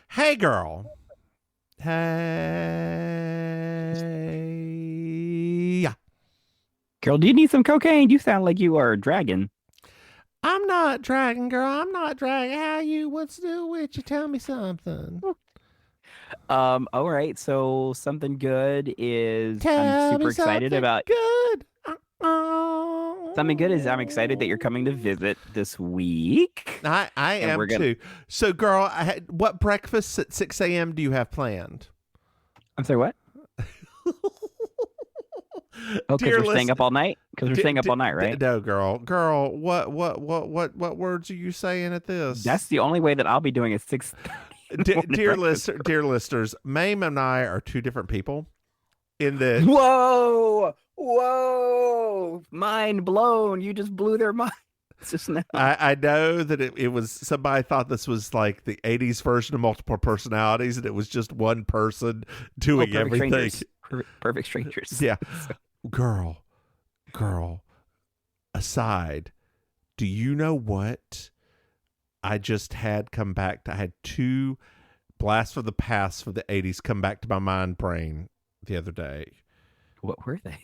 Hey, girl. Hey. Yeah. Girl, do you need some cocaine? You sound like you are a dragon. I'm not dragging, girl. I'm not dragging. How you? What's new with you? Tell me something. All right, so something good is I'm Tell super me excited something about. good. Something good is I'm excited that you're coming to visit this week. I And am we're gonna too. So, girl, what breakfast at 6 a.m. do you have planned? I'm sorry, what? Oh, because Dear we're staying up list, all night? Because we're staying up all night, right? no, girl, what words are you saying at this? That's the only way that I'll be doing is 6:30 in the morning breakfast. Dear listeners, Maim and I are two different people. In that, Whoa! Whoa! Mind blown. You just blew their minds just now. I know that it was somebody thought this was like the '80s version of multiple personalities, and it was just one person Oh, doing perfect everything. strangers. Perfect strangers. Yeah, girl, girl. Aside, do you know what I just had come back to? I had two blasts from the past for the '80s come back to my mind brain the other day. What were they?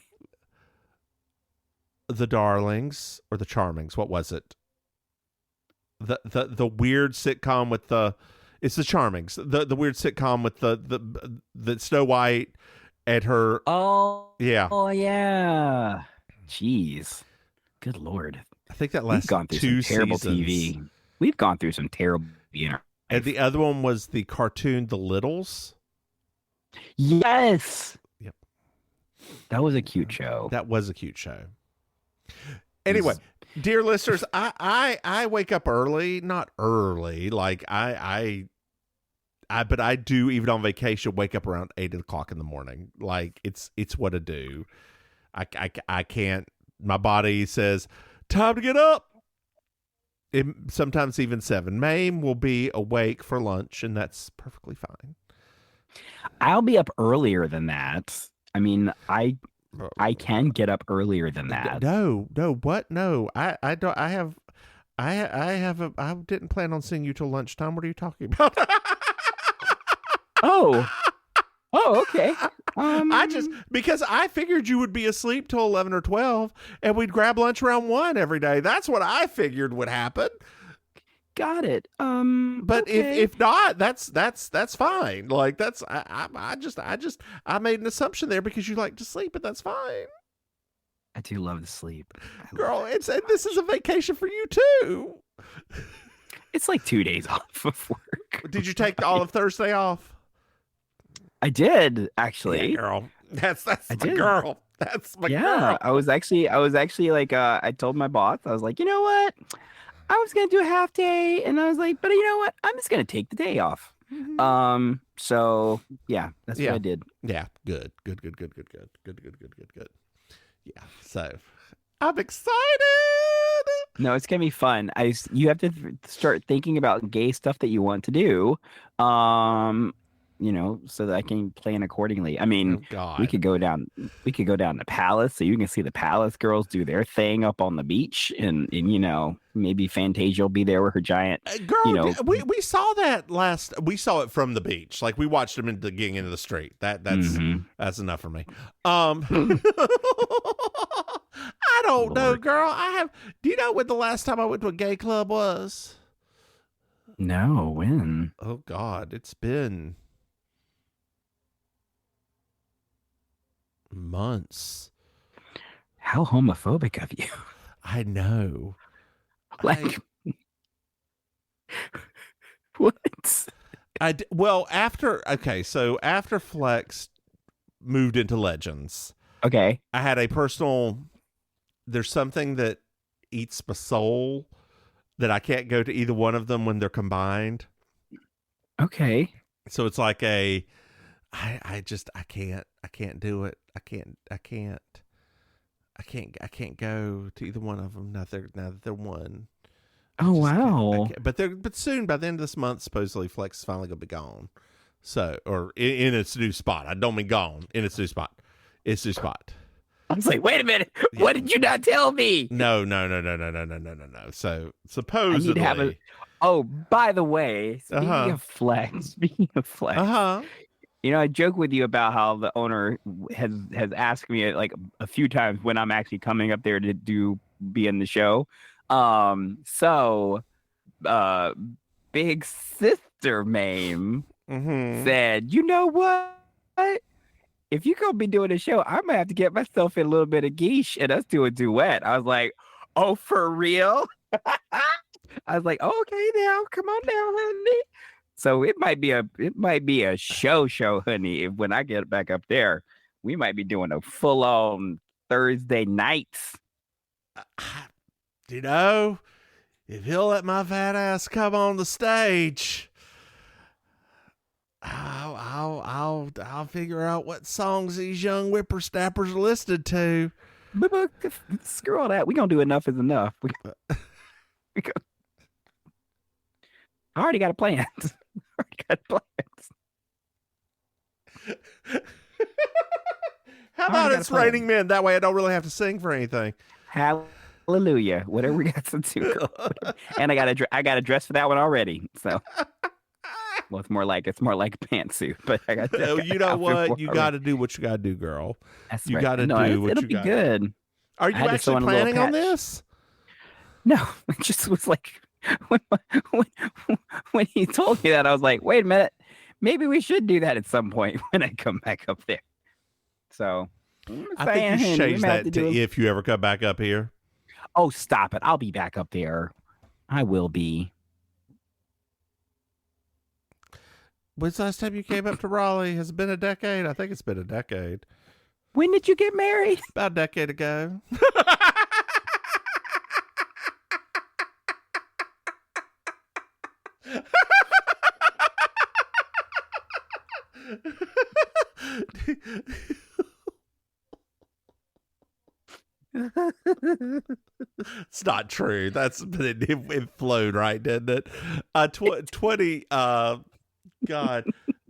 The Darlings or the Charmings? What was it? The weird sitcom with the it's the Charmings. The weird sitcom with the Snow White and her. Oh, Yeah, oh yeah. Jeez. Good Lord. I think that We've lasted gone through some two terrible seasons. TV. We've gone through some terrible TV in our And life. the other one was the cartoon The Littles. Yes. Yep, That was a cute show. that was a cute show. It Anyway, was dear listeners, I wake up early, not early, like but I do even on vacation wake up around 8 o'clock in the morning. Like it's what I do. I can't. My body says time to get up. Sometimes even 7. Maim will be awake for lunch, and that's perfectly fine. I'll be up earlier than that. I mean, I can get up earlier than that. No, what? No, I don't. I didn't plan on seeing you till lunchtime. What are you talking about? Oh. Oh, okay. I just because I figured you would be asleep till 11 or 12, and we'd grab lunch around 1 every day. That's what I figured would happen. Got it. But Okay. if not, that's fine. Like I made an assumption there because you like to sleep, but that's fine, I do love to sleep. girl. This is a vacation for you too. It's like 2 days off of work. Did you take all of Thursday off? I did Yeah, actually. girl. That's I my did. girl. That's my Yeah, girl. I was actually like I told my boss, I was like, you know what? I was gonna do a half day, and I was like, but you know what? I'm just gonna take the day off. So yeah, that's what Yeah. I did. Yeah. Good. Good. Good. Good. Good. Good. Good. Good. Good. Good. Good. Yeah. So I'm excited. No, it's gonna be fun. You have to start thinking about gay stuff that you want to do. Um, so that I can plan accordingly. I Oh mean, we God. could go down we could go down to Palace so you can see the Palace girls do their thing up on the beach, and maybe Fantasia will be there with her giant, you Girl, know, we saw that last. We saw it from the beach. Like we watched them getting into the street. mhm. That's enough for me. I don't know, Lord. girl. Do you know when the last time I went to a gay club was? No, when? Oh God, it's been months. How homophobic of you. I know. Like, what? Well, so after Flex moved into Legends, Okay. I had a personal. There's something that eats my soul that I can't go to either one of them when they're combined. Okay. So it's like I can't do it. I can't go to either one of them now that they're one. Oh, Just can't, I wow. can't. But soon, by the end of this month, supposedly Flex is finally gonna be gone. So, or in its new spot. I don't mean gone, in its new spot. Its new spot. I was like, wait a minute. Yeah. What did you not tell me? No. So I need to have a supposedly, Oh, by the way, Uh-huh. speaking of flex, Uh-huh. I joke with you about how the owner has asked me like a few times when I'm actually coming up there to be in the show. So uh big sister Maim Mm-hmm. said, you know what? If you gonna be doing a show, I might have to get myself in a little bit of geesh and us do a duet. I was like, oh, for real? I was like, okay, now come on now, honey. So it might be a show, honey. If when I get back up there, we might be doing a full on Thursday nights. You know, if he'll let my fat ass come on the stage, I'll figure out what songs these young whippersnappers are listed to. But screw all that. We gonna do enough is enough. We go, I already got a plan. Already got plans. How I already about got a it's plan. raining men? That way I don't really have to sing for anything. Hallelujah. Whatever we got to do. And I got a dress for that one already. So well, it's more like a pantsuit, but I got Oh, that you know outfit what? for You already. got to do what you got to do, girl. That's You right. got to No, do what it'll you be got. good. Are I you had to sew actually in a little planning on patch. this? No, it just was like when, when when he told me that, I was like, wait a minute, maybe we should do that at some point when I come back up there. So I'm I think you should saying we change may have to that to do. if you ever come back up here. Oh, stop it! I'll be back up there. I will be. When's the last time you came up to Raleigh? Has it been a decade? I think it's been a decade. When did you get married? About a decade ago. It's not true. It flowed right, didn't it?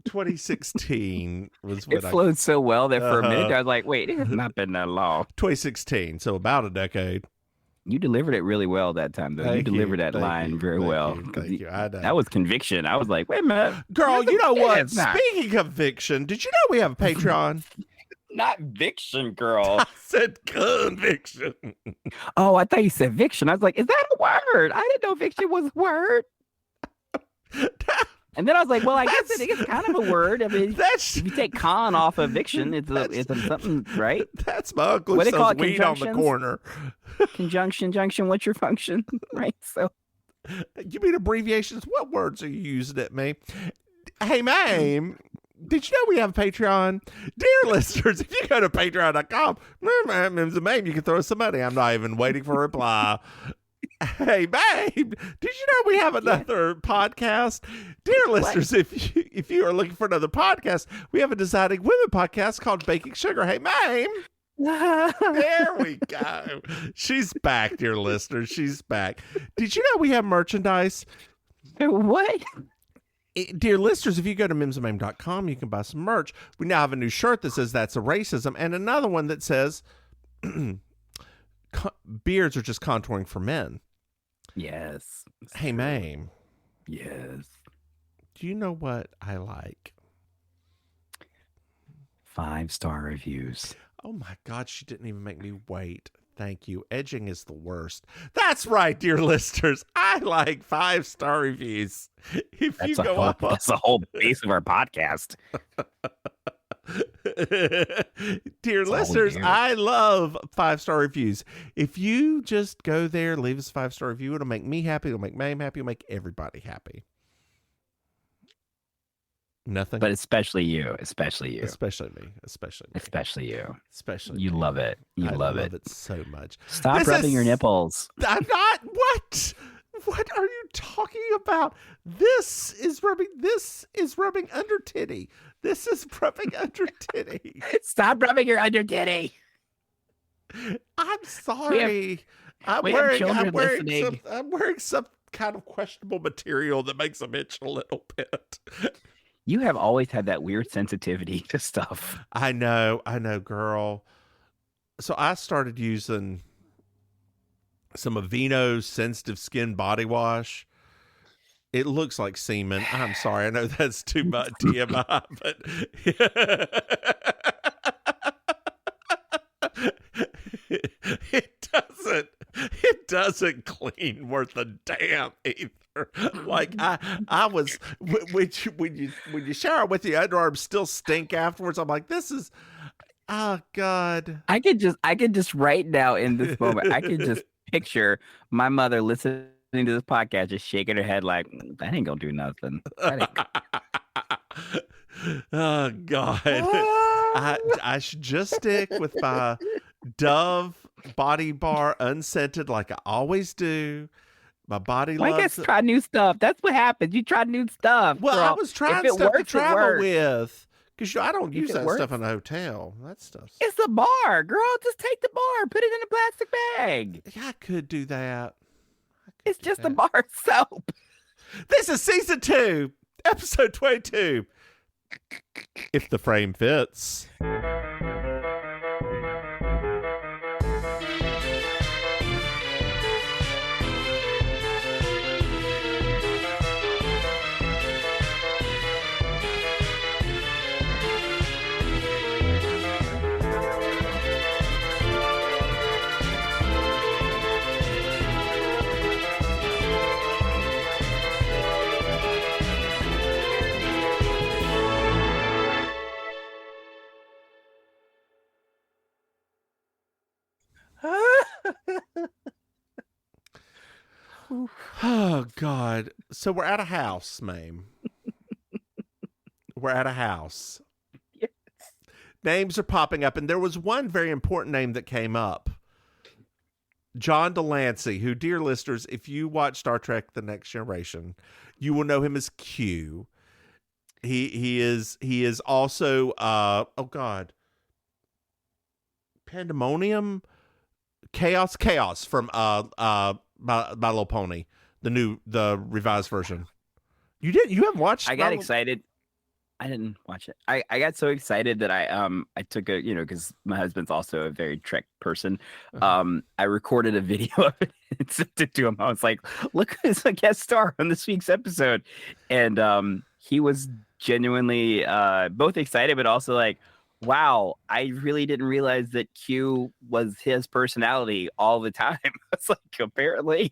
2016 was when It flowed so well that for a minute uh I was like, wait, it has not been that long. 2016, so about a decade. You delivered it really well that time, though. You delivered that line very well. Thank you. I know. That was conviction. I was like, wait a minute. Girl, you know what? It's not. Speaking of fiction, did you know we have a Patreon? Not Viction, girl. I said conviction. Oh, I thought you said Viction. I was like, is that a word? I didn't know Viction was a word. And then I was like, well, I guess it's kind of a word. I mean, if you take con off of Viction, it's something, right? That's my uncle What who they call sells it, weed on the corner. Conjunction, junction, what's your function? Right? So you mean abbreviations? What words are you using at me? Hey, Maim, did you know we have a Patreon? Dear listeners, if you go to patreon.com, Mims and Maim, you can throw us some money. I'm not even waiting for a reply. Hey, babe, did you know we have another podcast? Dear listeners, if you are looking for another podcast, we have a Designing Women podcast called Baking Sugar. Hey, Maim. There we go. She's back, dear listeners. She's back. Did you know we have merchandise? what? Dear listeners, if you go to mimsandmaim.com, you can buy some merch. We now have a new shirt that says That's a Racism, and another one that says beards are just contouring for men. Yes. Hey, Maim. Yes. Do you know what I like? 5-star reviews. Oh my God, she didn't even make me wait. Thank you. Edging is the worst. That's right, dear listeners. I like 5-star reviews. If That's you go up, that's the whole base of our podcast. Dear listeners, I love 5-star reviews. If you just go there, leave us a 5-star review, it'll make me happy. It'll make Maim happy. It'll make everybody happy. Nothing. But especially you. Especially you. Especially me. Especially me. Especially you. Especially you me. love it. You I love it so much. Stop rubbing your nipples. I'm not. What? What are you talking about? This is rubbing under titty. This is rubbing under titty. Stop rubbing your under titty. I'm sorry. I'm wearing some kind of questionable material that makes them itch a little bit. You have always had that weird sensitivity to stuff. I know, girl. So I started using some Aveeno sensitive skin body wash. It looks like semen. I'm sorry. I know that's too much TMI, but it doesn't clean worth a damn either. Like I was when you shower with your underarms still stink afterwards. I'm like, this is, oh God. I could just right now in this moment, I could just picture my mother listening to this podcast, just shaking her head like, that ain't gonna do nothing. Oh God. I should just stick with my Dove body bar unscented like I always do. My body loves I guess try new stuff. That's what happens. You try new stuff. Well, girl. I was trying stuff to travel with. Because I don't use that stuff in a hotel. That stuff. It's a bar, girl. Just take the bar. Put it in a plastic bag. Yeah, I could do that. It's just a bar soap. This is season 2, episode 22. If the frame fits. Oh God. So we're at a house, Maim. We're at a house. Yes. Names are popping up, and there was one very important name that came up. John Delancey, who, dear listeners, if you watch Star Trek The Next Generation, you will know him as Q. He is also oh God. Pandemonium? Chaos from My Little Pony, the revised version. You haven't watched? I got excited. I didn't watch it. I got so excited that I took a, because my husband's also a very Trek person. I recorded a video of it and sent it to him. I was like, look, it's a guest star on this week's episode. And he was genuinely both excited, but also like, wow, I really didn't realize that Q was his personality all the time. It's like, apparently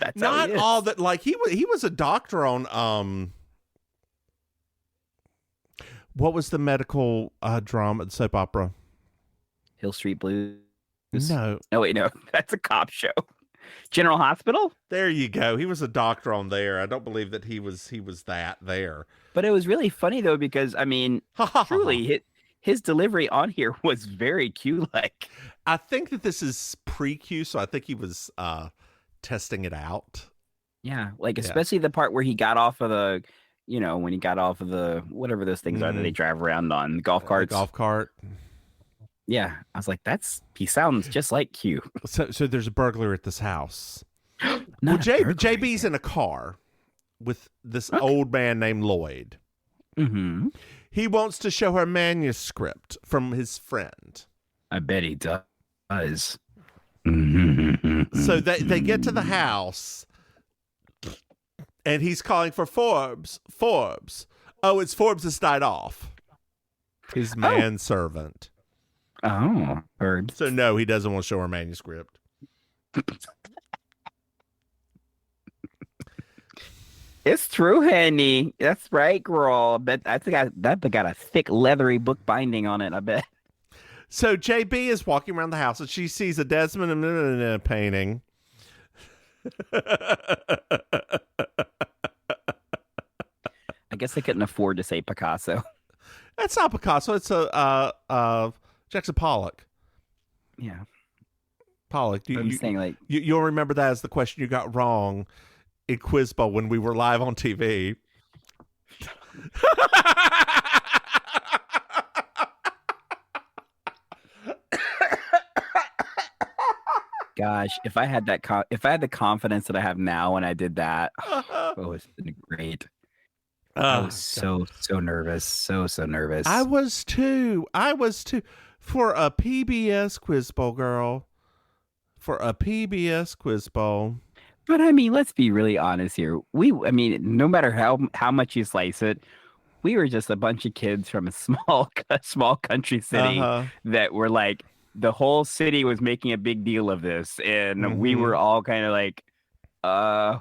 that's not all that. Like he was a doctor on what was the medical drama soap opera? Hill Street Blues. No, wait, no, that's a cop show. General Hospital. There you go. He was a doctor on there. I don't believe that he was that there. But it was really funny though, because I mean, truly his delivery on here was very Q-like. I think that this is pre-Q, so I think he was testing it out. Yeah, like especially the part where he got off of the, when he got off of the whatever those things are that they drive around on, the golf carts. Golf cart. Yeah, I was like, he sounds just like Q. So there's a burglar at this house. Well, JB's in a car with this old man named Lloyd. Mm-hmm. He wants to show her a manuscript from his friend. I bet he does. So they get to the house, and he's calling for Forbes. Oh, it's Forbes has died off. His manservant. Oh, heard. So no, he doesn't want to show her manuscript. It's true, honey. That's right, girl. I think that got a thick, leathery book binding on it. I bet. So JB is walking around the house, and she sees a Desmond painting. I guess they couldn't afford to say Picasso. That's not Picasso. It's a Jackson Pollock. Yeah, Pollock. Saying you'll remember that as the question you got wrong in Quizbo when we were live on TV. Gosh, if I had the confidence that I have now when I did that, it was great. I was so nervous, so nervous. I was too. For a PBS Quiz Bowl, girl. For a PBS Quiz Bowl. But I mean, let's be really honest here. I mean, no matter how much you slice it, we were just a bunch of kids from a small country city Uh-huh. that were like, the whole city was making a big deal of this, and we Mm-hmm. were all kind of like,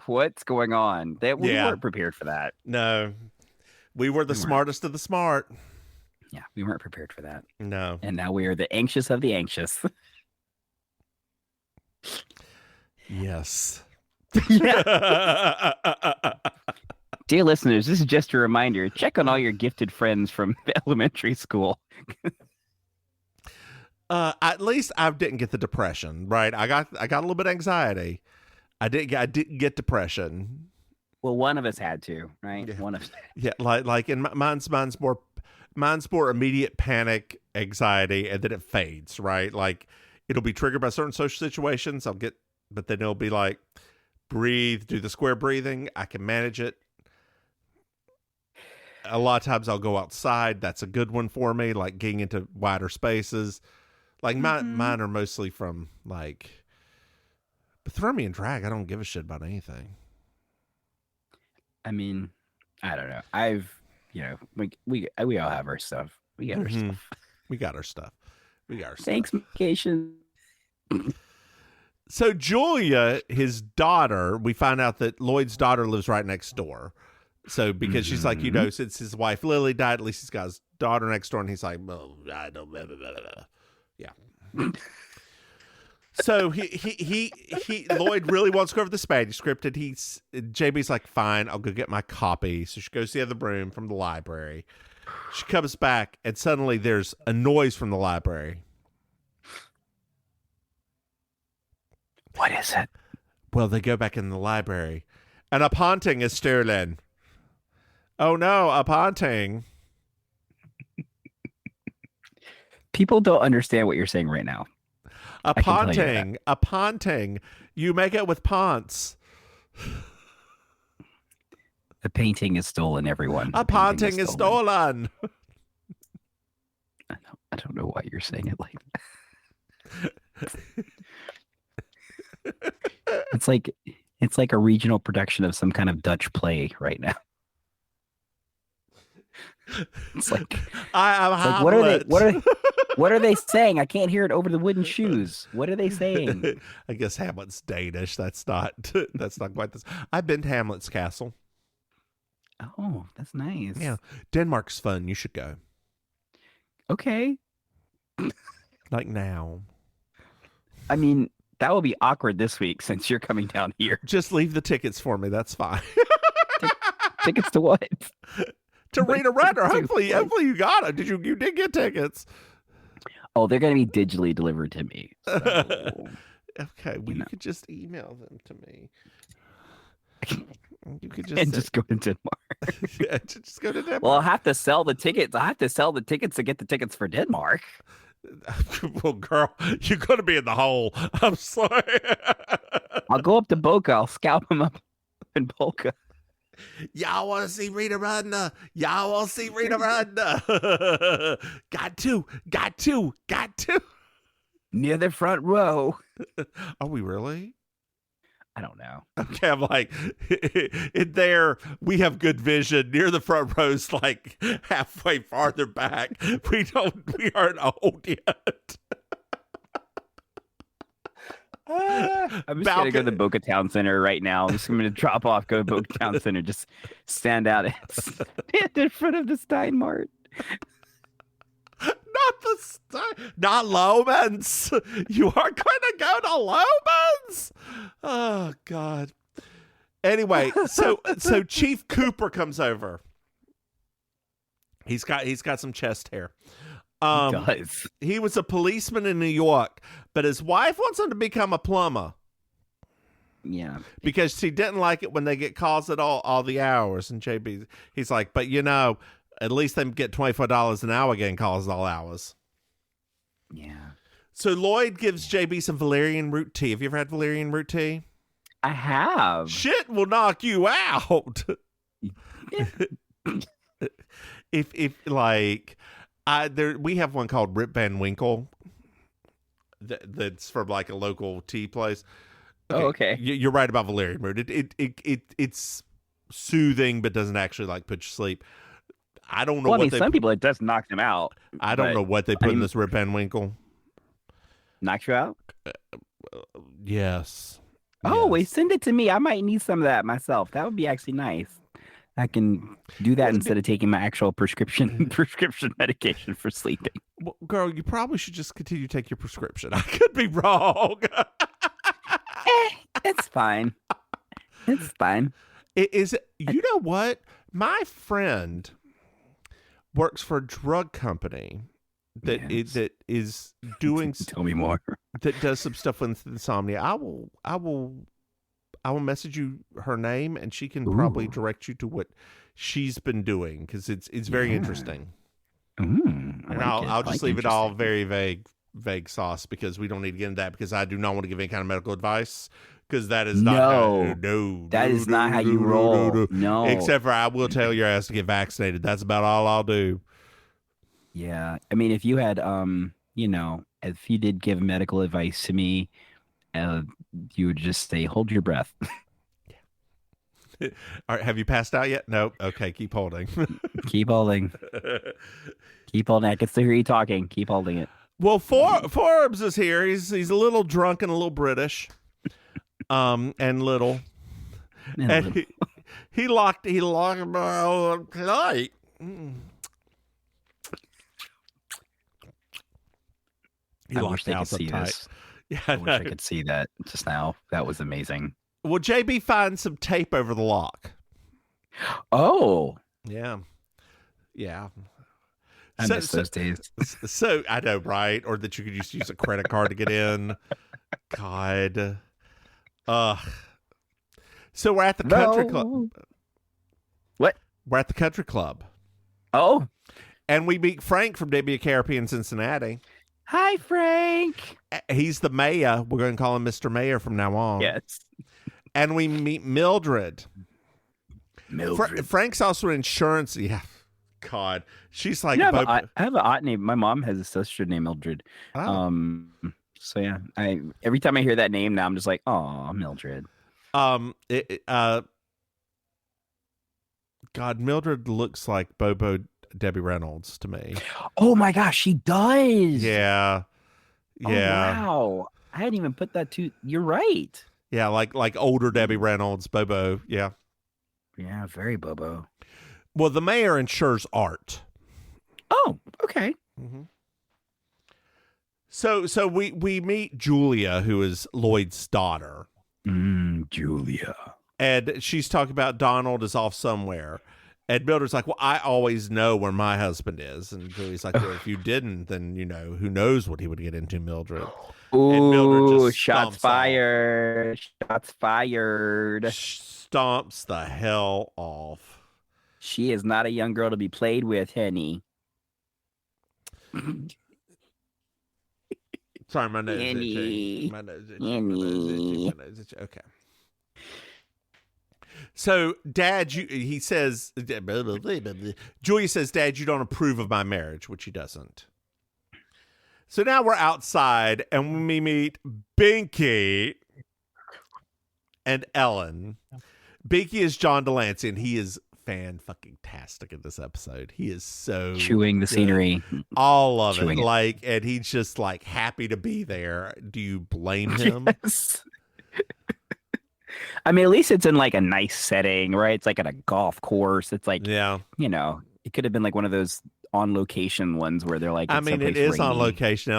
what's going on? That we Yeah. weren't prepared for that. No. We were the We weren't. smartest of the smart. Yeah, we weren't prepared for that. No. And now we are the anxious of the anxious. Yes. Yeah. Dear listeners, this is just a reminder. Check on all your gifted friends from elementary school. At least I didn't get the depression, right? I got a little bit of anxiety. I didn't get depression. Well, one of us had to, right? Yeah. One of us. Yeah, like in mine's more immediate panic, anxiety, and then it fades, right? Like it'll be triggered by certain social situations. But then it'll be like breathe, do the square breathing. I can manage it. A lot of times I'll go outside. That's a good one for me, like getting into wider spaces. Like mine are mostly from like, but throw me in drag. I don't give a shit about anything. I mean, I don't know. We all have our stuff. We got our Mhm. stuff. We got our stuff. Thanks, vacation. So Julia, his daughter, we find out that Lloyd's daughter lives right next door. So because she's like, since his wife Lily died, at least he's got his daughter next door, and he's like, well, I don't, blah, blah, blah, blah. Yeah. So he Lloyd really wants to go over this manuscript, and JB's like, fine, I'll go get my copy. So she goes to the other room from the library. She comes back, and suddenly there's a noise from the library. What is it? Well, they go back in the library, and a haunting is stolen. Oh no, a haunting. People don't understand what you're saying right now. A ponting. You make it with ponts. The painting is stolen, everyone. A ponting is stolen. I don't know why you're saying it like that. It's like a regional production of some kind of Dutch play right now. It's like, what are they saying? I can't hear it over the wooden shoes. What are they saying? I guess Hamlet's Danish. That's not quite this. I've been to Hamlet's castle. Oh, that's nice. Yeah. Denmark's fun. You should go. Okay. Like now. I mean, that will be awkward this week since you're coming down here. Just leave the tickets for me. That's fine. Tickets to what? To read a runner. Hopefully you got it. You did get tickets. Oh, they're going to be digitally delivered to me. So, okay, well, you could just email them to me. You could just go to Denmark. Yeah, just go to Denmark. Well, I'll have to sell the tickets. I have to sell the tickets to get the tickets for Denmark. Well, girl, you're going to be in the hole. I'm sorry. I'll go up to Boca. I'll scalp them up in Boca. Y'all want to see Rita Rudna? Y'all want to see Rita Rudna? Got to. Near the front row. Are we really? I don't know. Okay, I'm like, in there, we have good vision. Near the front row's like halfway farther back. We aren't old yet. I'm just going to go to the Boca Town Center right now. I'm just going to drop off, go to Boca Town Center, just stand out and stand in front of the Steinmart. Not Lomans. You are going to go to Lomans? Oh, God. Anyway, so Chief Cooper comes over. He's got some chest hair. He does. He was a policeman in New York, but his wife wants him to become a plumber. Yeah. Because she didn't like it when they get calls at all the hours. And he's like, but at least they get $24 an hour getting calls at all hours. Yeah. So Lloyd gives JB some valerian root tea. Have you ever had valerian root tea? I have. Shit will knock you out. Yeah. if like we have one called Rip Van Winkle that's from like a local tea place. Oh, Okay, okay. you're right about valerian root. It's soothing, but doesn't actually like put you to sleep. I don't know Well, I what mean, they. some people it does knock them out, I don't but know what they I put in mean, this Rip Van Winkle. knocks you out. Yes, Oh, wait, yes. send it to me. I might need some of that myself. That would be actually nice. I can do that Well, instead of taking my actual prescription medication for sleeping. well, girl, you probably should just continue to take your prescription. I could be wrong. Eh, it's fine. It's fine. It is. You know what? My friend works for a drug company Yes. that is doing Tell me more. that does some stuff with insomnia. I will message you her name, and she can probably Ooh. direct you to what she's been doing because it's very Yeah. interesting. And I'll just leave it all very vague sauce because we don't need to get into that because I do not want to give any kind of medical advice because that is not that is not how you roll. No. Except for I will tell your ass to get vaccinated. That's about all I'll do. Yeah. I mean, if you had, if you did give medical advice to me, you would just say, hold your breath. All right, have you passed out yet? Nope. Okay, keep holding. Keep holding. Keep holding. I can still hear you talking. Keep holding it. Well, Forbes is here. He's a little drunk and a little British, and little. And he locked my light. I wish they could see this. Yeah, I wish I could see that just now. That was amazing. Well, JB finds some tape over the lock. Oh, Yeah. I miss those days. So I know, right? Or that you could just use a credit card to get in. God. So we're at the country club. What? We're at the country club. Oh, And we meet Frank from WKRP in Cincinnati. hi, Frank. He's the mayor. We're going to call him Mr. Mayor from now on. Yes. And we meet Mildred. Frank's also insurance. Yeah. God. She's like, I have an aunt named, my mom has a sister named Mildred. Oh. So yeah, every time I hear that name now, I'm just like, oh, Mildred. God, Mildred looks like Bobo Debbie Reynolds to me. Oh my gosh, she does. Yeah. Oh, wow. I hadn't even put that to. You're right. Yeah, like older Debbie Reynolds, Bobo. Yeah. Yeah, very Bobo. Well, the mayor insures art. Oh, okay. Mm-hmm. So we meet Julia, who is Lloyd's daughter. Julia. And she's talking about Donald is off somewhere. And Mildred's like, well, I always know where my husband is. And Julia's like, well, if you didn't, then, who knows what he would get into, Mildred. Ooh, and Mildred just shots fired. Shots fired. Stomps the hell off. She is not a young girl to be played with, Henny. Sorry, my nose is itching. My nose is itching. Okay. So, Dad, he says, Julia says, Dad, you don't approve of my marriage, which he doesn't. So now we're outside and we meet Binky and Ellen. Binky is John Delancey, and he is fan-fucking-tastic in this episode. He is so chewing the good. Scenery. All of it. And he's just like happy to be there. Do you blame him? Yes. I mean, at least it's in like a nice setting, right? It's like at a golf course. It's like, yeah, it could have been like one of those on location ones where they're like, I mean, it is rainy. on location.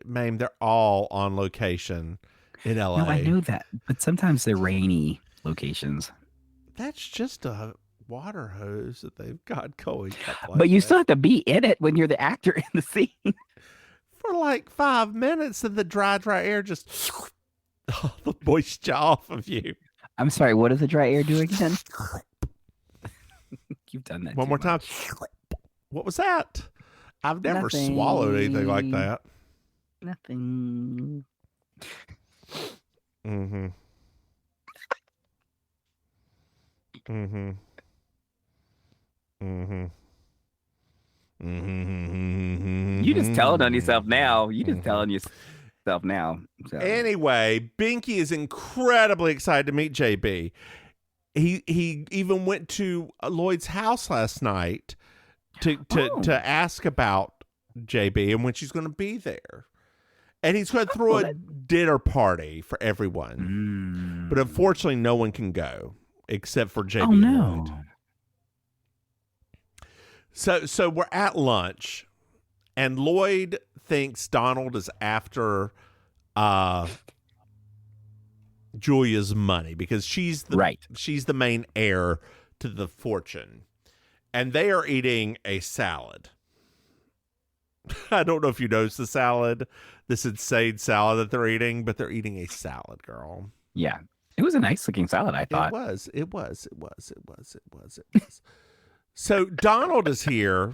Maim, they're all on location in LA. No, I know that, but sometimes they're rainy locations. That's just a water hose that they've got going. But you still have to be in it when you're the actor in the scene. For like 5 minutes, and the dry air just the moisture off of you. I'm sorry, what does the dry air do again? You've done that one more time. What was that? I've never swallowed anything like that. Nothing. Mm-hmm. Mm-hmm. Mm-hmm. Mm-hmm. You just telling on yourself now. You just telling you. stuff now. So. Anyway, Binky is incredibly excited to meet JB. He even went to Lloyd's house last night to ask about JB and when she's going to be there. And he's going to throw a dinner party for everyone. But unfortunately, no one can go except for JB and Lloyd. So we're at lunch, and Lloyd thinks Donald is after Julia's money because she's the main heir to the fortune. And they are eating a salad. I don't know if you noticed the salad, this insane salad that they're eating, but they're eating a salad, girl. Yeah. It was a nice looking salad, I thought. It was. So Donald is here,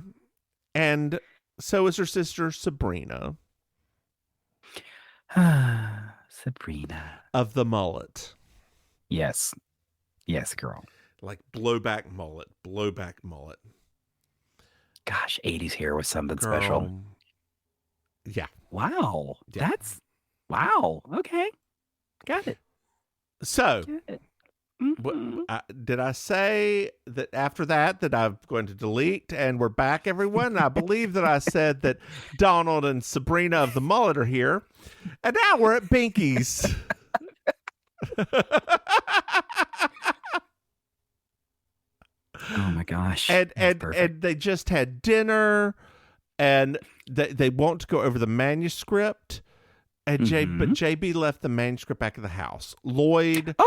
and so is her sister Sabrina. Sabrina. Of the mullet. Yes. Yes, girl. Like blowback mullet. Gosh, 80s hair was something special. Yeah. Wow. Yeah. Wow. Okay. Got it. So, did I say that after that I'm going to delete and we're back, everyone? I believe that I said that Donald and Sabrina of the mullet are here. And now we're at Binky's. Oh my gosh. And they just had dinner, and they want to go over the manuscript. And but JB left the manuscript back at the house. Lloyd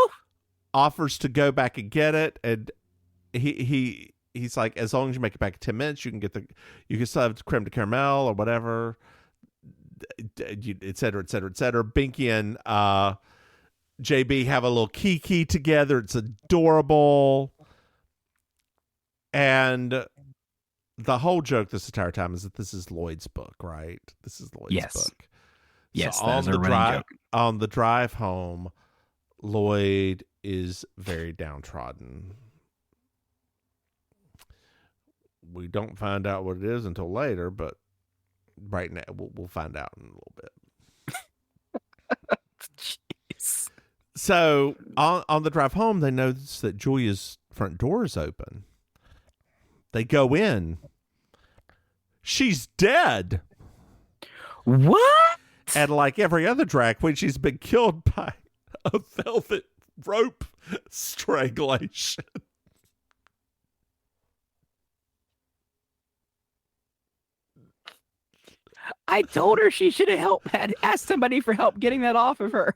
offers to go back and get it, and he's like, as long as you make it back in 10 minutes, you can still have creme de caramel or whatever, et cetera, et cetera, et cetera. Binky and JB have a little kiki together. It's adorable. And the whole joke this entire time is that this is Lloyd's book, right? This is Lloyd's book. Yes, so on the drive home, Lloyd is very downtrodden. We don't find out what it is until later, but right now we'll find out in a little bit. Jeez. So on the drive home, they notice that Julia's front door is open. They go in. She's dead. What? And like every other drag queen, she's been killed by a velvet rope strangulation. I told her she should have had asked somebody for help getting that off of her.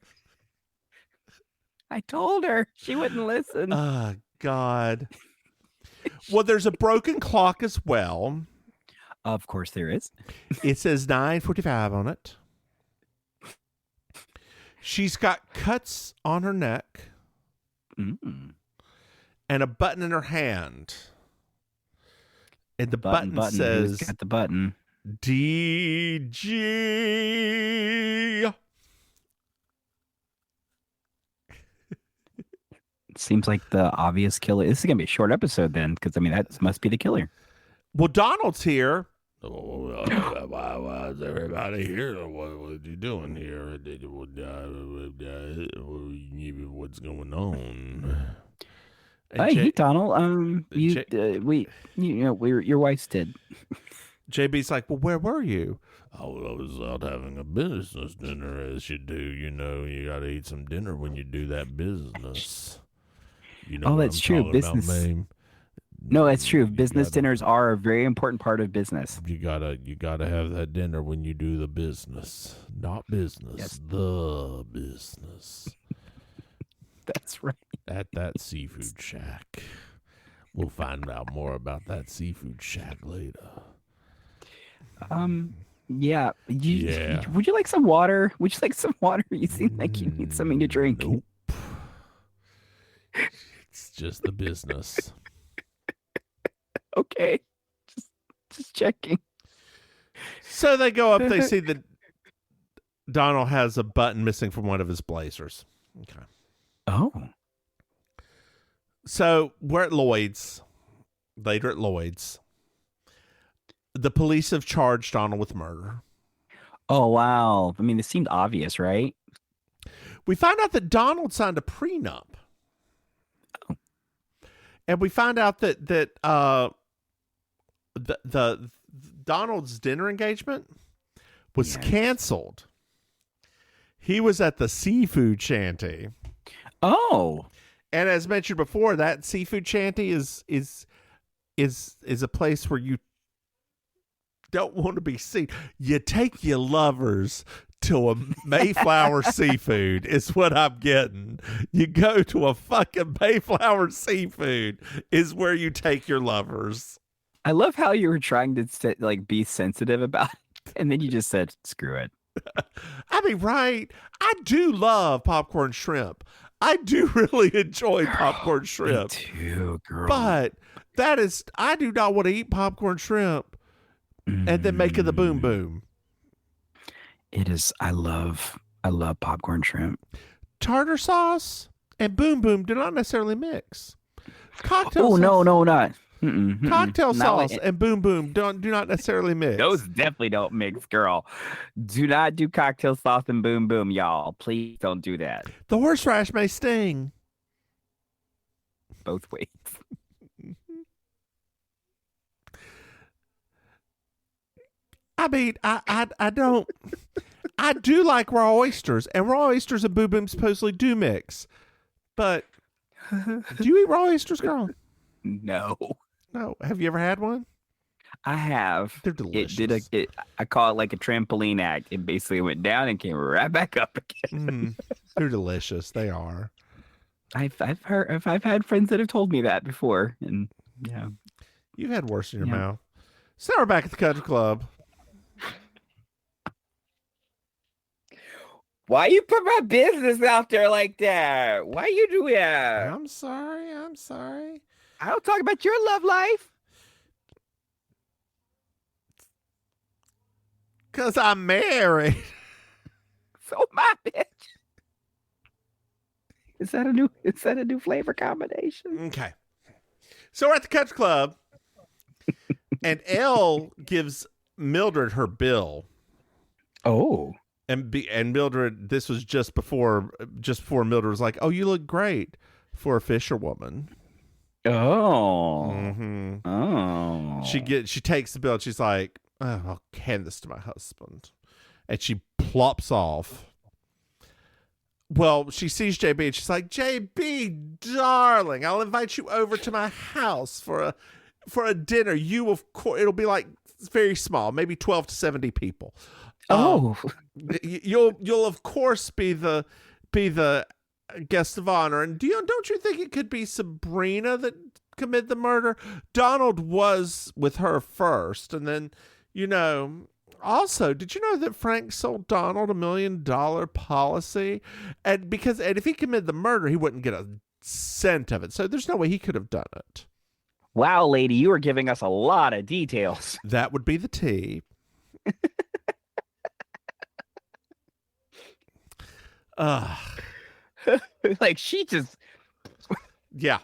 I told her. She wouldn't listen. Oh, God. Well, there's a broken clock as well. Of course there is. It says 9:45 on it. She's got cuts on her neck and a button in her hand. And the button says, who's got the button? DG. Seems like the obvious killer. This is going to be a short episode then, because, I mean, that must be the killer. Well, Donald's here. Why is everybody here? What are you doing here? What's going on? Hey, Donald. Your wife's dead. JB's like, well, where were you? Oh, I was out having a business dinner, as you do. You know, you got to eat some dinner when you do that business. You know that's true. Business. No, that's true. Business dinners are a very important part of business. You gotta have that dinner when you do the business, not business, yes. The business. That's right. At that seafood shack. We'll find out more about that seafood shack later. Yeah. Would you like some water? You seem like you need something to drink. Nope. It's just the business. Okay. Just checking. So they go up, they see that Donald has a button missing from one of his blazers. Okay. Oh. So we're at Lloyd's. Later at Lloyd's. The police have charged Donald with murder. Oh wow. I mean, it seemed obvious, right? We find out that Donald signed a prenup. And we find out that the Donald's dinner engagement was Yes. canceled. He was at the seafood shanty. Oh. And as mentioned before, that seafood shanty is a place where you don't want to be seen. You take your lovers to a Mayflower seafood is what I'm getting. You go to a fucking Mayflower seafood is where you take your lovers. I love how you were trying to like be sensitive about it, and then you just said, "Screw it." I mean, right? I do love popcorn shrimp. I do really enjoy popcorn Me shrimp. too, girl. But I do not want to eat popcorn shrimp and then make it the boom boom. It is. I love popcorn shrimp. Tartar sauce and boom boom do not necessarily mix. Cocktail Oh sauce, no, not. Mm-mm. cocktail Not sauce like, and boom boom do not necessarily mix. those definitely don't mix, girl. Do not do cocktail sauce and boom boom, y'all. Please don't do that. The horseradish may sting. Both ways. I mean, I don't. I do like raw oysters, and raw oysters and boom boom supposedly do mix. But do you eat raw oysters, girl? No, No. Have you ever had one? I have. They're It delicious. did I call it like a trampoline act. It basically went down and came right back up again. They're delicious. They are. I've had friends that have told me that before, and yeah. You've had worse in your Yeah. mouth. So now we're back at the country club. Why you put my business out there like that? Why you do that? I'm sorry. I'm sorry. I don't talk about your love life. Because I'm married. So my bitch. Is that a new flavor combination? Okay. So we're at the country club, and Elle gives Mildred her bill. Oh. And Mildred, this was just before Mildred was like, "Oh, you look great for a fisherwoman." Oh. Mm-hmm. Oh. She takes the bill and she's like, "Oh, I'll hand this to my husband," and she plops off. Well, she sees JB and she's like, "JB, darling, I'll invite you over to my house for a dinner. You, of course, it'll be like very small, maybe 12 to 70 people. Oh. You'll of course be the guest of honor. And don't you think it could be Sabrina that committed the murder? Donald was with her first, and then also, did you know that Frank sold Donald $1 million policy? And if he committed the murder, he wouldn't get a cent of it. So there's no way he could have done it. Wow, lady, you are giving us a lot of details. That would be the tea. Like she just Yeah.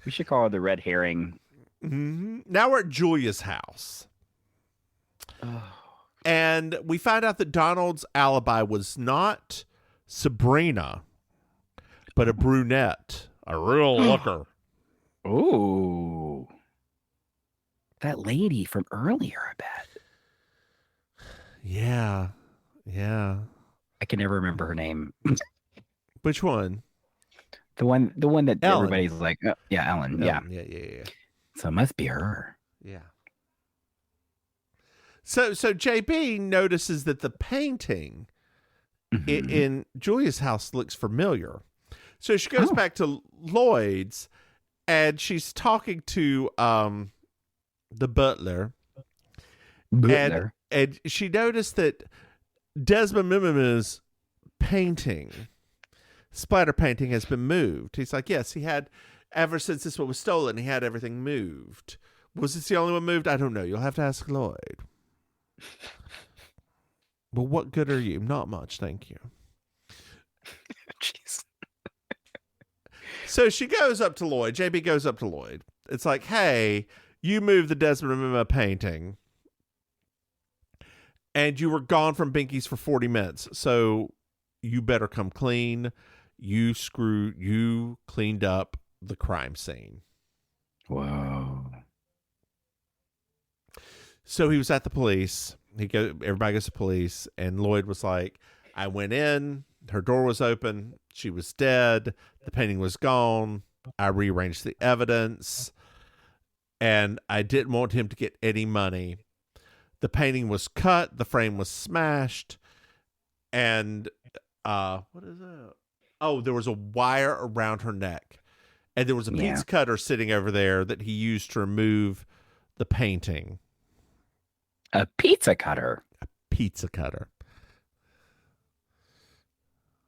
we should call her the red herring. Mm-hmm. Now we're at Julia's house. Oh. And we find out that Donald's alibi was not Sabrina, but a brunette, a real looker. Oh. That lady from earlier, I bet. Yeah. I can never remember her name. Which one? The one that Ellen. everybody's like, oh, yeah, Ellen. Yeah. Yeah. So it must be her. Yeah. So JB notices that the painting in Julia's house looks familiar. So she goes back to Lloyd's and she's talking to the butler. And she noticed that Desmond Mimim's painting, splatter painting, has been moved. He's like, yes, he had, ever since this one was stolen, he had everything moved. Was this the only one moved? I don't know. You'll have to ask Lloyd. Well, what good are you? Not much, thank you. Jeez. So she goes up to Lloyd. JB goes up to Lloyd. It's like, hey, you moved the Desmond Mimim painting. And you were gone from Binky's for 40 minutes. So you better come clean. You cleaned up the crime scene. Whoa. So he was at the police. Everybody goes to police, and Lloyd was like, I went in, her door was open, she was dead, the painting was gone, I rearranged the evidence, and I didn't want him to get any money. The painting was cut, the frame was smashed, and what is that? Oh, there was a wire around her neck. And there was a pizza cutter sitting over there that he used to remove the painting. A pizza cutter? A pizza cutter.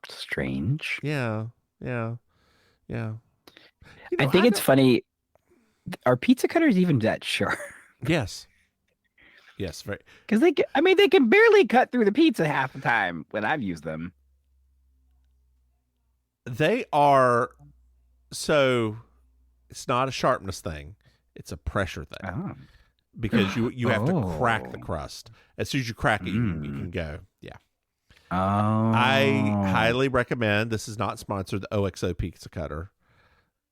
Strange. Yeah. I think it's funny. Are pizza cutters even that sharp? Yes. Yes, right. Because they can barely cut through the pizza half the time when I've used them. They are, so it's not a sharpness thing. It's a pressure thing. Oh. Because you have to crack the crust. As soon as you crack it, you can go. Yeah. Oh. I highly recommend, this is not sponsored, the OXO pizza cutter.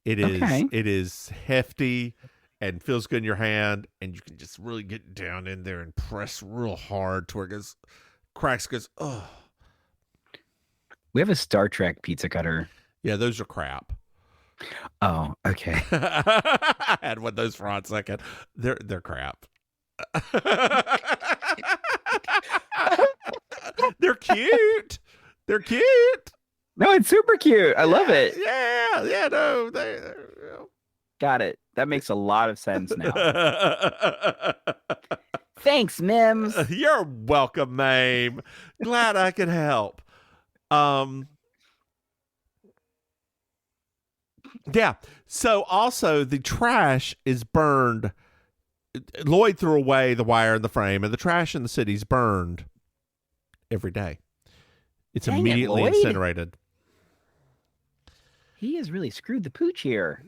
It is hefty and feels good in your hand, and you can just really get down in there and press real hard to where it goes, cracks, goes, oh. We have a Star Trek pizza cutter. Yeah, those are crap. Oh, okay. I had one of those for a hot second. They're crap. They're cute. They're cute. No, it's super cute. I love it. Yeah, no. Got it. That makes a lot of sense now. Thanks, Mims. You're welcome, Maim. Glad I could help. Yeah. So also the trash is burned. Lloyd threw away the wire in the frame, and the trash in the city's burned every day. It's immediately incinerated. He has really screwed the pooch here.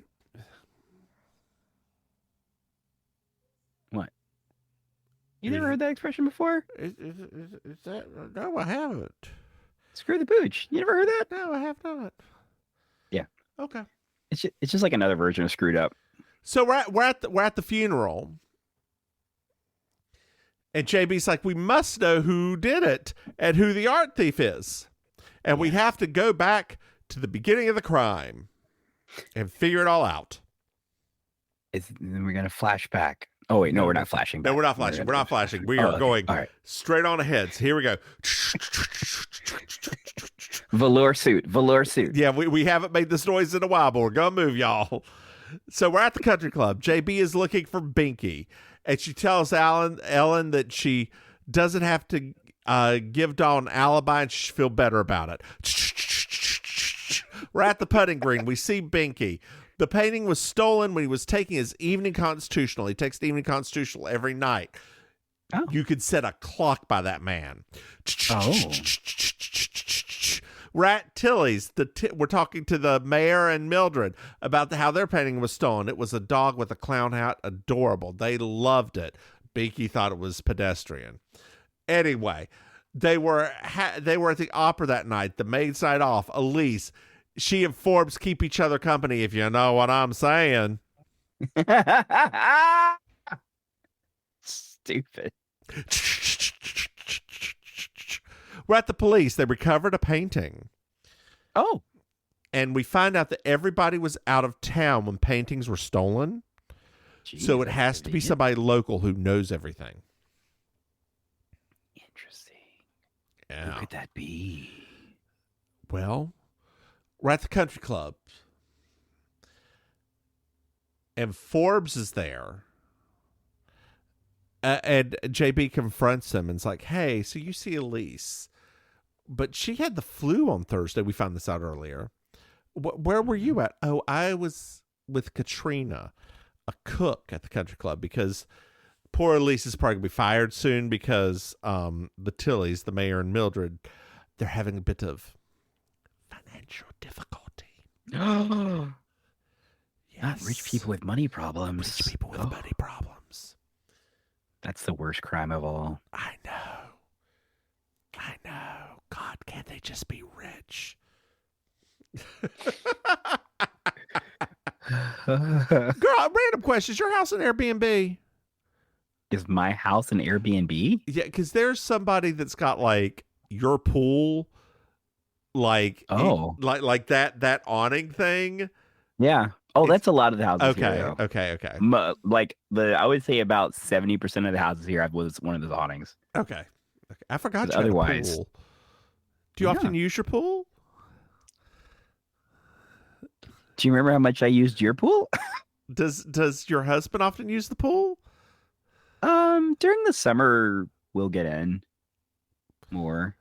What? You never heard that expression before? Is that? No, I haven't. Screw the pooch. You never heard that? No, I have not. Yeah. Okay. It's just like another version of screwed up. So we're at the funeral, and JB's like, we must know who did it and who the art thief is, and we have to go back to the beginning of the crime and figure it all out. Then we're gonna flash back. Oh wait, no, we're not flashing back. No, we're not flashing. We're not flashing. We are going straight on ahead. So here we go. Velour suit. Yeah, we haven't made this noise in a while, but we're gonna move, y'all. So we're at the country club. JB is looking for Binky, and she tells Ellen that she doesn't have to give Dawn an alibi, and she should feel better about it. We're at the putting green. We see Binky. The painting was stolen when he was taking his evening constitutional. He takes the evening constitutional every night. Oh. You could set a clock by that man. Oh. We're at Tilly's. We're talking to the mayor and Mildred about how their painting was stolen. It was a dog with a clown hat. Adorable. They loved it. Binky thought it was pedestrian. Anyway, they were at the opera that night. The maid's night off. Elise. She and Forbes keep each other company, if you know what I'm saying. Stupid. We're at the police. They recovered a painting. Oh. And we find out that everybody was out of town when paintings were stolen. Jeez, so it has to be somebody local who knows everything. Interesting. Yeah. Who could that be? Well, we're at the country club, and Forbes is there, and JB confronts him and is like, hey, so you see Elise, but she had the flu on Thursday. We found this out earlier. Where were you at? Oh, I was with Katrina, a cook at the country club, because poor Elise is probably going to be fired soon because the Tillys, the mayor and Mildred, they're having a bit of financial difficulty. Oh, yes. Not rich people with money problems. Rich people with money problems. That's the worst crime of all. I know. just be rich. Girl, random question. Is your house an Airbnb? Is my house an Airbnb? Yeah, because there's somebody that's got like your pool, like Oh, like that awning thing. yeah. Oh, It's that's a lot of the houses here, okay, though. okay. Like I would say about 70% of the houses here was one of those awnings. Okay. I forgot 'Cause you had a otherwise, pool. Do you yeah. often use your pool? Do you remember how much I used your pool? Does your husband often use the pool? During the summer, we'll get in more.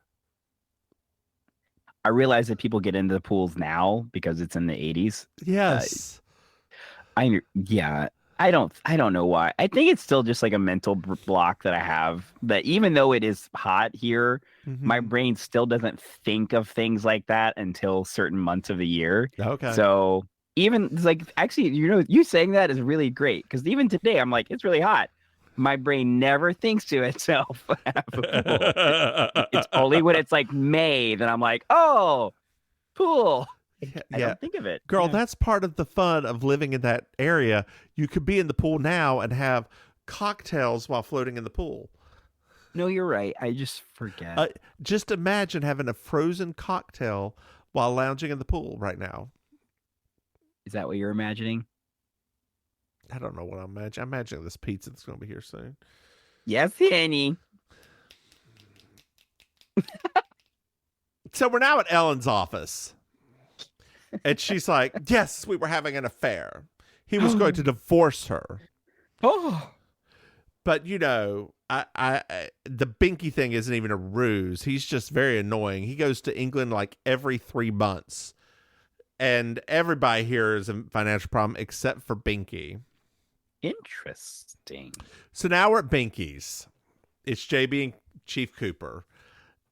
I realize that people get into the pools now because it's in the 80s. Yes. Yeah. I don't know why. I think it's still just like a mental block that I have, that even though it is hot here, my Mhm. brain still doesn't think of things like that until certain months of the year. Okay. So even it's like, actually, you saying that is really great, because even today I'm like, it's really hot. My brain never thinks to itself, have a pool. It's only when it's like May that I'm like, oh, pool. I Yeah. don't think of it. Girl, Yeah. that's part of the fun of living in that area. You could be in the pool now and have cocktails while floating in the pool. No, you're right. I just forget. Just imagine having a frozen cocktail while lounging in the pool right now. Is that what you're imagining? I don't know what I'm imagining. I'm imagining this pizza that's going to be here soon. Yes, Henny. So we're now at Ellen's office. And she's like, yes, we were having an affair. He was going to divorce her. Oh. But, the Binky thing isn't even a ruse. He's just very annoying. He goes to England like every 3 months. And everybody here is a financial problem except for Binky. Interesting. So now we're at Binky's. It's JB and Chief Cooper.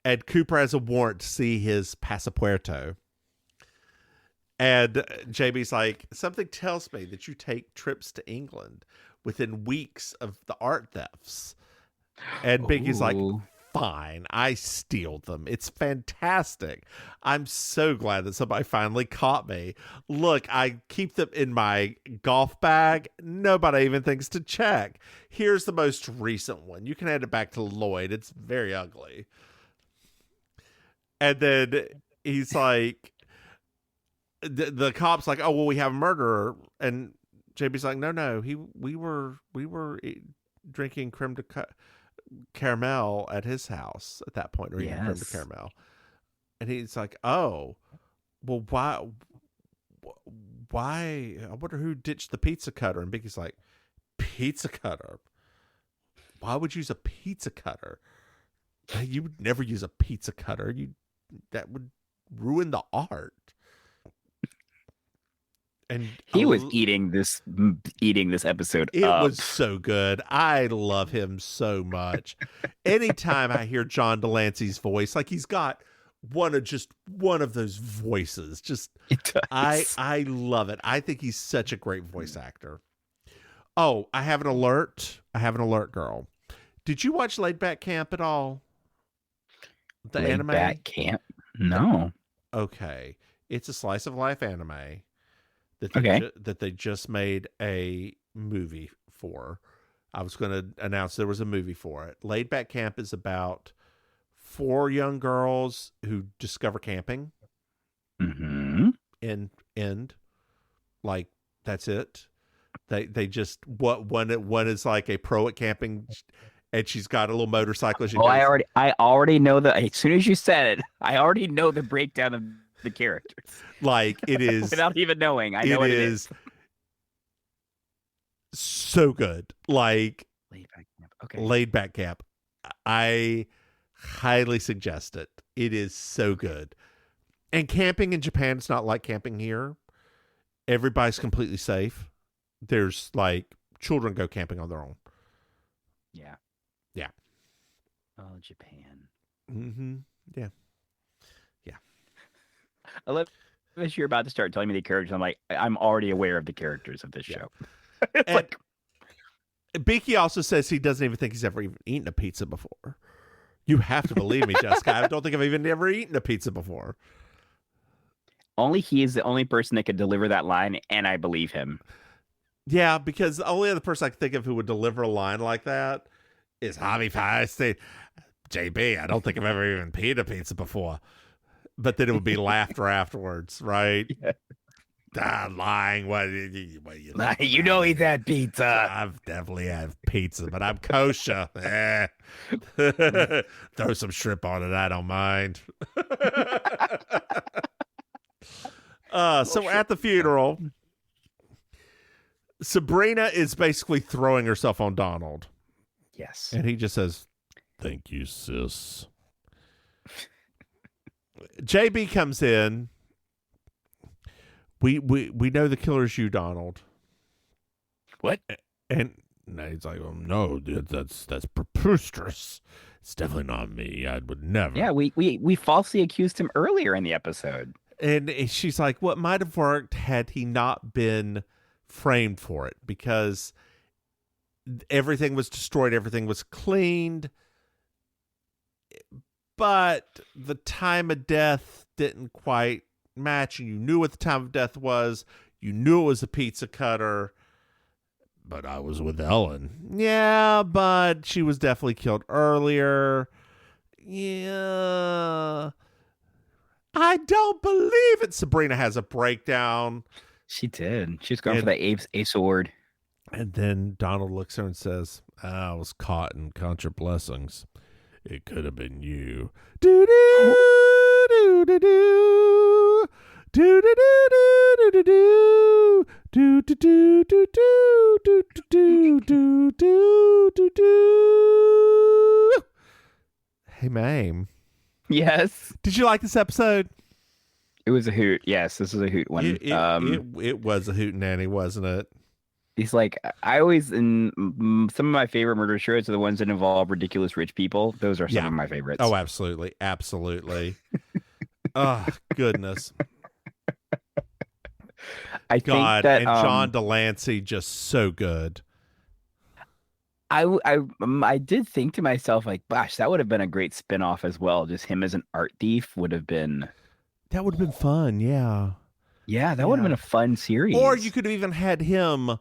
And Cooper has a warrant to see his Pasapuerto. And JB's like, something tells me that you take trips to England within weeks of the art thefts. And Binky's like, fine, I steal them. It's fantastic. I'm so glad that somebody finally caught me. Look, I keep them in my golf bag. Nobody even thinks to check. Here's the most recent one. You can hand it back to Lloyd. It's very ugly. And then he's like, the cop's like, oh, well, we have a murderer. And JB's like, no, we were drinking creme de caramel at his house at that point, or eating creme de caramel. And he's like, oh, well, why? I wonder who ditched the pizza cutter. And Binky's like, pizza cutter? Why would you use a pizza cutter? You would never use a pizza cutter. That would ruin the art. And he was eating this episode. It was so good. I love him so much. Anytime I hear John Delancey's voice, like he's got one of those voices. Just I love it. I think he's such a great voice actor. Oh, I have an alert. Girl. Did you watch Laid Back Camp at all? The anime? Laid Back Camp? No. Okay. It's a slice of life anime that they just made a movie for. I was going to announce there was a movie for it. Laid Back Camp is about 4 young girls who discover camping. Mm-hmm. End. Like, that's it. They just one is like a pro at camping, and she's got a little motorcycle. I already know as soon as you said it, I already know the breakdown of the characters. Like, it is without even knowing. I know what it is. So good. Like, Laid Back Camp. Okay. Laid Back Camp. I highly suggest it. It is so good. And camping in Japan, it's not like camping here. Everybody's completely safe. There's like children go camping on their own. Yeah. Yeah. Oh, Japan. Mm-hmm. Yeah. I love this. You're about to start telling me the characters. I'm like, I'm already aware of the characters of this show. It's like, Binky also says he doesn't even think he's ever even eaten a pizza before. You have to believe me, Jessica. I don't think I've even ever eaten a pizza before. Only he is the only person that could deliver that line, and I believe him. Yeah, because the only other person I can think of who would deliver a line like that is Javi Feisty. JB, I don't think I've ever even eaten a pizza before. But then it would be laughter afterwards, right? Yeah. Lying. What You know he's had pizza. I've definitely had pizza, but I'm kosher. Throw some shrimp on it. I don't mind. So at the funeral, Sabrina is basically throwing herself on Donald. Yes. And he just says, "Thank you, sis." JB comes in. We know the killer's you, Donald. What? And he's like, "Oh no, dude, that's preposterous. It's definitely not me. I would never." Yeah, we falsely accused him earlier in the episode. And she's like, "What might have worked had he not been framed for it, because everything was destroyed, everything was cleaned, but the time of death didn't quite match, and you knew what the time of death was. You knew it was a pizza cutter, but I was with Ellen. Yeah, but she was definitely killed earlier. Yeah, I don't believe it." Sabrina has a breakdown. She did. She was going for that a sword. And then Donald looks at her and says, "I was caught in contra blessings. It could have been you." Do do do do do do do do do do do do do do do do do do do do. Hey, Maim. Yes. Did you like this episode? It was a hoot. Yes, this is a hoot one. It was a hootenanny, wasn't it? He's like, I always, in some of my favorite murder shows are the ones that involve ridiculous rich people. Those are some of my favorites. Oh, absolutely. Absolutely. Oh, goodness. I think that John Delancey, just so good. I did think to myself, like, gosh, that would have been a great spinoff as well. Just him as an art thief would have been. That would have been fun, yeah. Yeah, that would have been a fun series. Or you could have even had him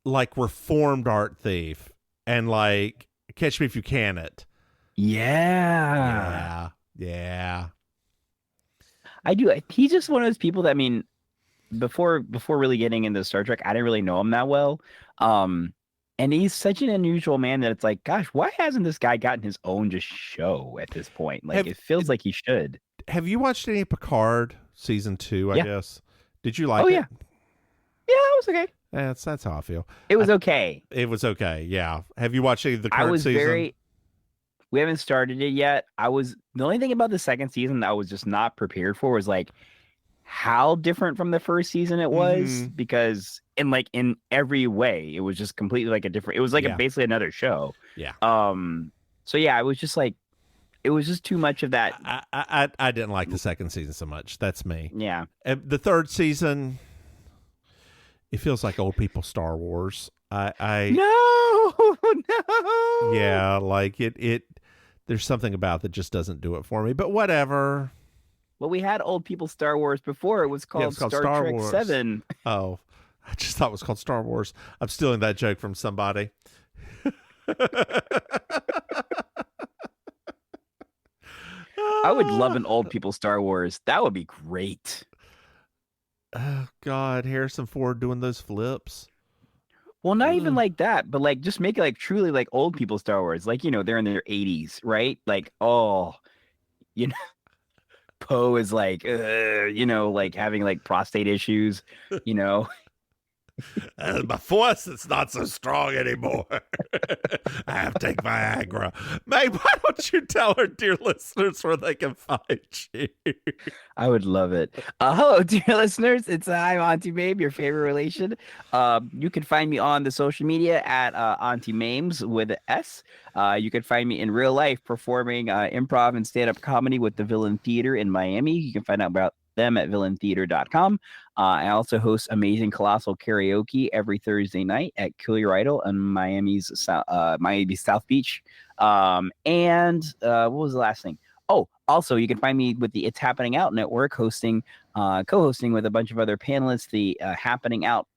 like reformed art thief and like Catch Me If You Can it. Yeah. Yeah. I do. He's just one of those people that, I mean, before really getting into Star Trek, I didn't really know him that well. And he's such an unusual man that it's like, gosh, why hasn't this guy gotten his own just show at this point? Like, it feels like he should. Have you watched any Picard season 2, I guess? Did you like it? Yeah. Yeah, it was okay. That's how I feel. It was okay. It was okay, yeah. Have you watched any of the current season? We haven't started it yet. The only thing about the second season that I was just not prepared for was like how different from the first season it was, because in every way it was just completely like a different. It was like basically another show. Yeah. So yeah, I was just like, it was just too much of that. I didn't like the second season so much. That's me. Yeah. The third season, it feels like old people Star Wars. No. Yeah, like it. There's something about that just doesn't do it for me. But whatever. Well, we had old people Star Wars before. It was called, Star Trek Wars. 7. Oh, I just thought it was called Star Wars. I'm stealing that joke from somebody. I would love an old people Star Wars. That would be great. Oh, God. Harrison Ford doing those flips. Well, not even like that, but like just make it like truly like old people Star Wars. Like, they're in their 80s, right? Like, Poe is like, like having like prostate issues, My force is not so strong anymore. I have to take Viagra. May, why don't you tell our dear listeners where they can find you? I would love it. Hello, dear listeners. I'm Auntie Maim, your favorite relation. You can find me on the social media at Auntie Maims with an S. You can find me in real life performing improv and stand-up comedy with the Villain Theater in Miami. You can find out them at villaintheater.com. I also host Amazing Colossal Karaoke every Thursday night at Kill Your Idol in Miami's South Beach. And what was the last thing? Oh, also, you can find me with the It's Happening Out Network, co-hosting with a bunch of other panelists, the Happening Out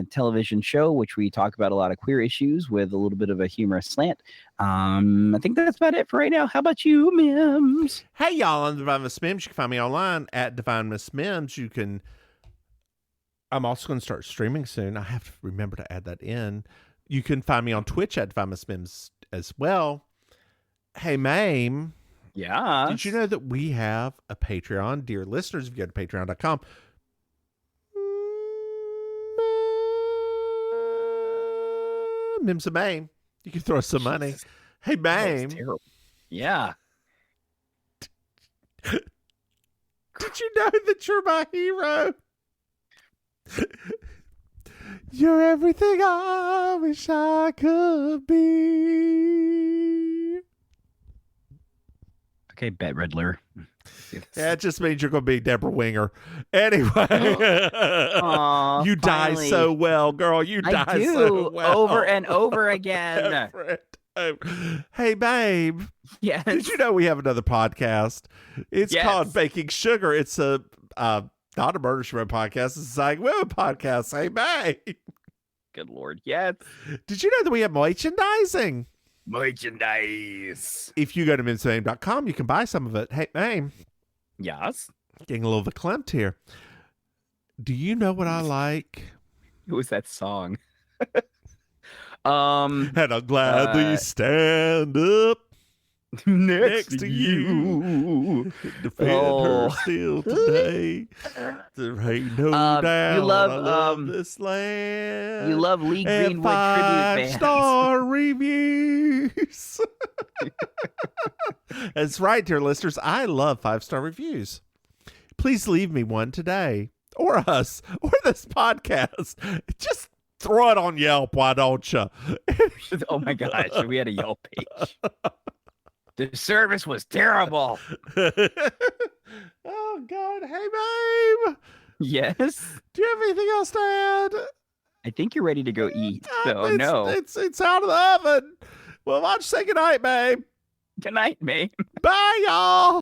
television show, which we talk about a lot of queer issues with a little bit of a humorous slant. I think that's about it for right now. How about you, Mims? Hey, y'all, I'm Divine Miss Mims. You can find me online at Divine Miss Mims. I'm also going to start streaming soon. I have to remember to add that in. You can find me on Twitch at Divine Miss Mims as well. Hey, Maim. Yeah. Did you know that we have a Patreon? Dear listeners, if you go to patreon.com, Mims and Maim, you can throw us some money. Hey, Maim. Yeah. Did you know that you're my hero? You're everything I wish I could be. Okay, Bet Riddler. Yeah, it just means you're going to be Deborah Winger. Anyway, Aw, you die so well, girl. You die so well. Over and over again. Hey, babe. Yes. Did you know we have another podcast? It's called Baking Sugar. It's a not a Murder She Wrote podcast. It's a Psych Women podcast. Hey, babe. Good Lord. Yes. Did you know that we have merchandising? Merchandise. If you go to mimsmaim.com, you can buy some of it. Hey, Maim. Yes. Getting a little verklempt here. Do you know what I like? Who was that song? And I'll gladly stand up next to you. Defend her still today. There ain't no doubt you love, I love this land. You love Lee and Greenwood tribute bands. 5-star reviews. That's right, dear listeners. I love 5-star reviews. Please leave me one today, or us, or this podcast. Just throw it on Yelp, why don't you? Oh my gosh, we had a Yelp page. The service was terrible. Oh God, hey babe. Yes. Do you have anything else to add? I think you're ready to go eat. So it's out of the oven. Well, why don't you say goodnight, babe? Good night, May. Bye, y'all.